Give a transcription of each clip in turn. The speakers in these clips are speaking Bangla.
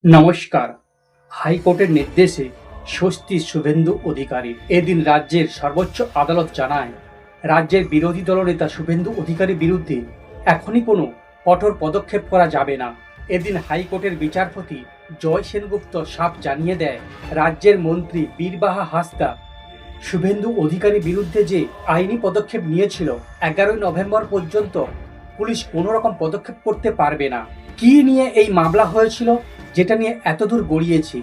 নমস্কার। হাইকোর্টের নির্দেশে স্বস্তি শুভেন্দু অধিকারী। এদিন রাজ্যের সর্বোচ্চ আদালত জানায়, রাজ্যের বিরোধী দলনেতা শুভেন্দু অধিকারীর বিরুদ্ধে এখনই কোনো কঠোর পদক্ষেপ করা যাবে না। এদিন হাইকোর্টের বিচারপতি জয় সেনগুপ্ত সাফ জানিয়ে দেয়, রাজ্যের মন্ত্রী বীরবাহা হাঁসদা শুভেন্দু অধিকারীর বিরুদ্ধে যে আইনি পদক্ষেপ নিয়েছিল, 11 নভেম্বর পর্যন্ত পুলিশ কোনো রকম পদক্ষেপ করতে পারবে না। কি নিয়ে এই মামলা হয়েছিল, যেটা নিয়ে এতদূর গড়িয়েছি?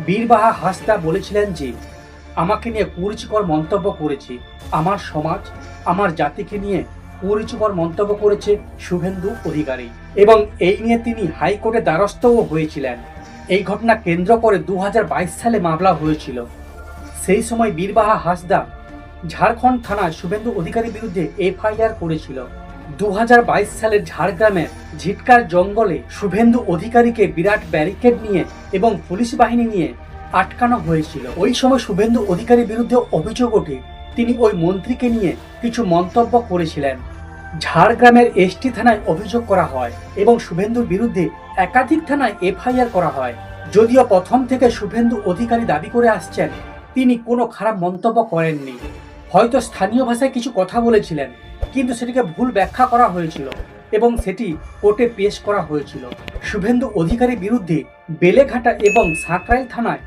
বীরবাহা হাঁসদা বলেছিলেন যে, আমাকে নিয়ে কুরুচিকর মন্তব্য করেছে, আমার সমাজ, আমার জাতিকে নিয়ে কুরুচিকর মন্তব্য করেছে শুভেন্দু অধিকারী, এবং এই নিয়ে তিনি হাইকোর্টে দ্বারস্থও হয়েছিলেন। এই ঘটনা কেন্দ্র করে 2022 সালে মামলা হয়েছিল। সেই সময় বীরবাহা হাঁসদা ঝাড়খণ্ড থানায় শুভেন্দু অধিকারীর বিরুদ্ধে এফআইআর করেছিল। 2022 সালের ঝাড়গ্রামের ঝিটকার জঙ্গলে শুভেন্দু অধিকারীকে বিরাট ব্যারিকেড নিয়ে এবং পুলিশ বাহিনী নিয়ে আটকানো হয়েছিল। ওই সময় শুভেন্দু অধিকারীর বিরুদ্ধে অভিযোগ ওঠে, তিনি ওই মন্ত্রীকে নিয়ে কিছু মন্তব্য করেছিলেন। ঝাড়গ্রামের এসটি থানায় অভিযোগ করা হয় এবং শুভেন্দুর বিরুদ্ধে একাধিক থানায় এফআইআর করা হয়। যদিও প্রথম থেকে শুভেন্দু অধিকারী দাবি করে আসছেন, তিনি কোনো খারাপ মন্তব্য করেননি, হয়তো স্থানীয় ভাষায় কিছু কথা বলেছিলেন, কিন্তু সেটিকে ভুল ব্যাখ্যা করা হয়েছিল এবং সেটি কোর্টে পেশ করা হয়েছিল। শুভেন্দু অধিকারীর বিরুদ্ধে বেলেঘাটা এবং সাঁকরাইল থানায়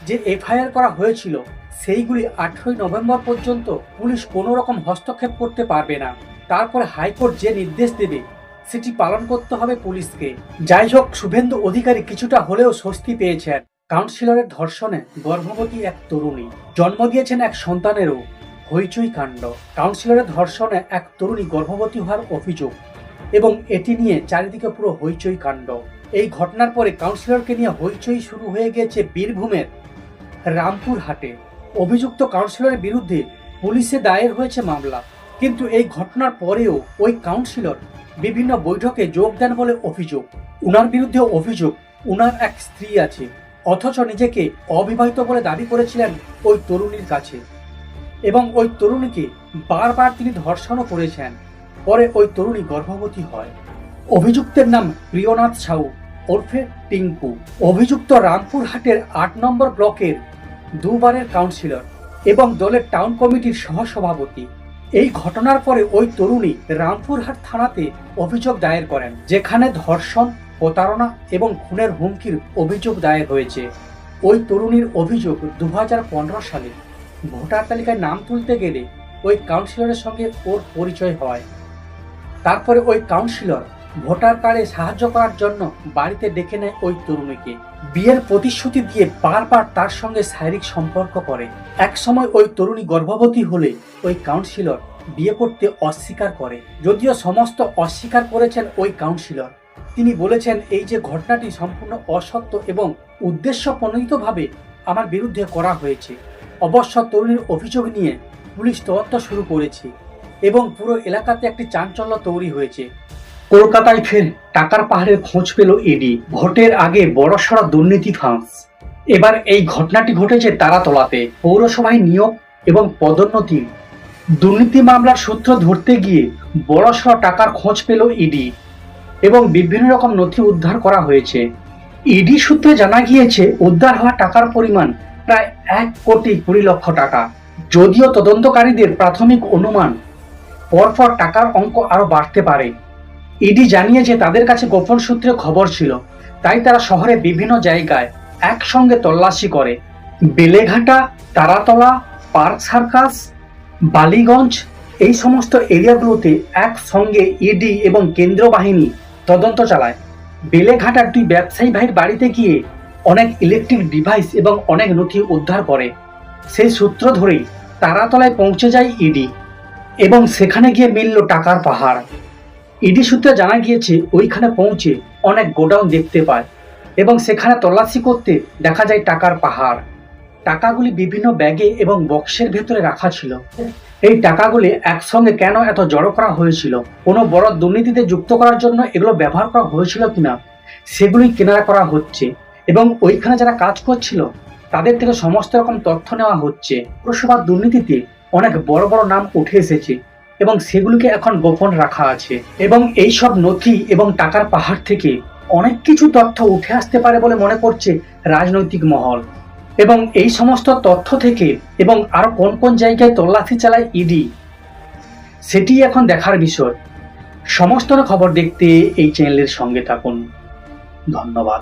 যে এফআইআর করা হয়েছিল, সেইগুলি 18 নভেম্বর পর্যন্ত পুলিশ কোনো রকম হস্তক্ষেপ করতে পারবে না। তারপরে হাইকোর্ট যে নির্দেশ দেবে সেটি পালন করতে হবে পুলিশকে। যাই হোক, শুভেন্দু অধিকারী কিছুটা হলেও স্বস্তি পেয়েছেন। কাউন্সিলরের ধর্ষণে গর্ভবতী এক তরুণী, জন্ম দিয়েছেন এক সন্তানেরও হইচই কাণ্ড। কাউন্সিলরের ধর্ষণে এক তরুণী গর্ভবতী হওয়ার অভিযোগ এবং এটি নিয়ে চারিদিকে পুরো হইচই কাণ্ড। এই ঘটনার পরে কাউন্সিলরকে নিয়ে হইচই শুরু হয়ে গিয়েছে বীরভূমের রামপুরহাটে। অভিযুক্ত কাউন্সিলরের বিরুদ্ধে পুলিশে দায়ের হয়েছে মামলা, কিন্তু এই ঘটনার পরেও ওই কাউন্সিলর বিভিন্ন বৈঠকে যোগ দেন বলে অভিযোগ। উনার বিরুদ্ধে অভিযোগ, উনার এক স্ত্রী আছে, অথচ নিজেকে অবিবাহিত বলে দাবি করেছিলেন ওই তরুণীর কাছে, এবং ওই তরুণীকে বারবার তিনি ধর্ষণও করেছেন। পরে ওই তরুণী গর্ভবতী হয়। অভিযুক্তের নাম প্রিয়নাথ সাউ ওরফে টিঙ্কু। অভিযুক্ত রামপুরহাটের 8 নম্বর ব্লকের দুবারের কাউন্সিলর এবং দলের টাউন কমিটির সহসভাপতি। এই ঘটনার পরে ওই তরুণী রামপুরহাট থানাতে অভিযোগ দায়ের করেন, যেখানে ধর্ষণ, প্রতারণা এবং খুনের হুমকির অভিযোগ দায়ের হয়েছে। ওই তরুণীর অভিযোগ, 2015 সালে ভোটার তালিকায় নাম তুলতে গেলে ওই কাউন্সিলরের সঙ্গে ওর পরিচয় হয়। তারপরে ওই কাউন্সিলর ভোটার কার্ডে সাহায্য করার জন্য বাড়িতে ডেকে নেয় ওই তরুণীকে, বিয়ের প্রতিশ্রুতি দিয়ে বারবার তার সঙ্গে শারীরিক সম্পর্ক করে। এক সময় ওই তরুণী গর্ভবতী হলে ওই কাউন্সিলর বিয়ে করতে অস্বীকার করে। যদিও সমস্ত অস্বীকার করেছেন ওই কাউন্সিলর, তিনি বলেছেন এই যে ঘটনাটি সম্পূর্ণ অসত্য এবং উদ্দেশ্য প্রণোদিতভাবে আমার বিরুদ্ধে করা হয়েছে। অবশ্য তরুণীর অভিযোগ নিয়ে পুলিশ তদন্ত শুরু করেছে এবং পুরো এলাকাতে একটি চাঞ্চল্য তৈরি হয়েছে। কলকাতায় ফের টাকার পাহাড়ের খোঁজ পেল ইডি। ভোটের আগে বড়সড় দুর্নীতি ফাঁস। এবার এই ঘটনাটি ঘটেছে তারাতলাতে। পৌরসভায় নিয়োগ এবং পদোন্নতি দুর্নীতি মামলার সূত্র ধরতে গিয়ে বড়সড় টাকার খোঁজ পেল ইডি এবং বিভিন্ন রকম নথি উদ্ধার করা হয়েছে। ইডি সূত্রে জানা গিয়েছে, উদ্ধার হওয়া টাকার পরিমাণ প্রায় 1,20,00,000 টাকা। যদিও তদন্তকারীদের প্রাথমিক অনুমান, পরপর টাকার অঙ্ক আরো বাড়তে পারে। ইডি জানিয়েছে তাদের কাছে গোপন সূত্রে খবর ছিল, তাই তারা শহরে বিভিন্ন জায়গায় একসঙ্গে তল্লাশি করে। বেলেঘাটা, তারাতলা, পার্ক সার্কাস, বালিগঞ্জ, এই সমস্ত এরিয়াগুলোতে একসঙ্গে ইডি এবং কেন্দ্রীয় বাহিনী তদন্ত চালায়। বেলেঘাটার 2 ব্যবসায়ী ভাইয়ের বাড়িতে গিয়ে অনেক ইলেকট্রিক ডিভাইস এবং অনেক নথি উদ্ধার করে। সেই সূত্র ধরেই তারাতলায় পৌঁছে যায় ইডি এবং সেখানে গিয়ে মিলল টাকার পাহাড়। ইডি সূত্রে জানা গিয়েছে, ওইখানে পৌঁছে অনেক গোডাউন দেখতে পায় এবং সেখানে তল্লাশি করতে দেখা যায় টাকার পাহাড়। টাকাগুলি বিভিন্ন ব্যাগে এবং বক্সের ভেতরে রাখা ছিল। এই টাকাগুলি একসঙ্গে কেন এত জড়ো করা হয়েছিল, কোনো বড় দুর্নীতিতে যুক্ত করার জন্য এগুলো ব্যবহার করা হয়েছিল কিনা, সেগুলি কেনারা করা হচ্ছে এবং ওইখানে যারা কাজ করছিল তাদের থেকে সমস্ত রকম তথ্য নেওয়া হচ্ছে। পৌরসভার দুর্নীতিতে অনেক বড় বড় নাম উঠে এসেছে এবং সেগুলিকে এখন গোপন রাখা আছে। এবং এই সব নথি এবং টাকার পাহাড় থেকে অনেক কিছু তথ্য উঠে আসতে পারে বলে মনে করছে রাজনৈতিক মহল। এবং এই সমস্ত তথ্য থেকে এবং আরো কোন কোন জায়গায় তল্লাশি চালায় ইডি, সেটি এখন দেখার বিষয়। সমস্ত খবর দেখতে এই চ্যানেলের সঙ্গে থাকুন। ধন্যবাদ।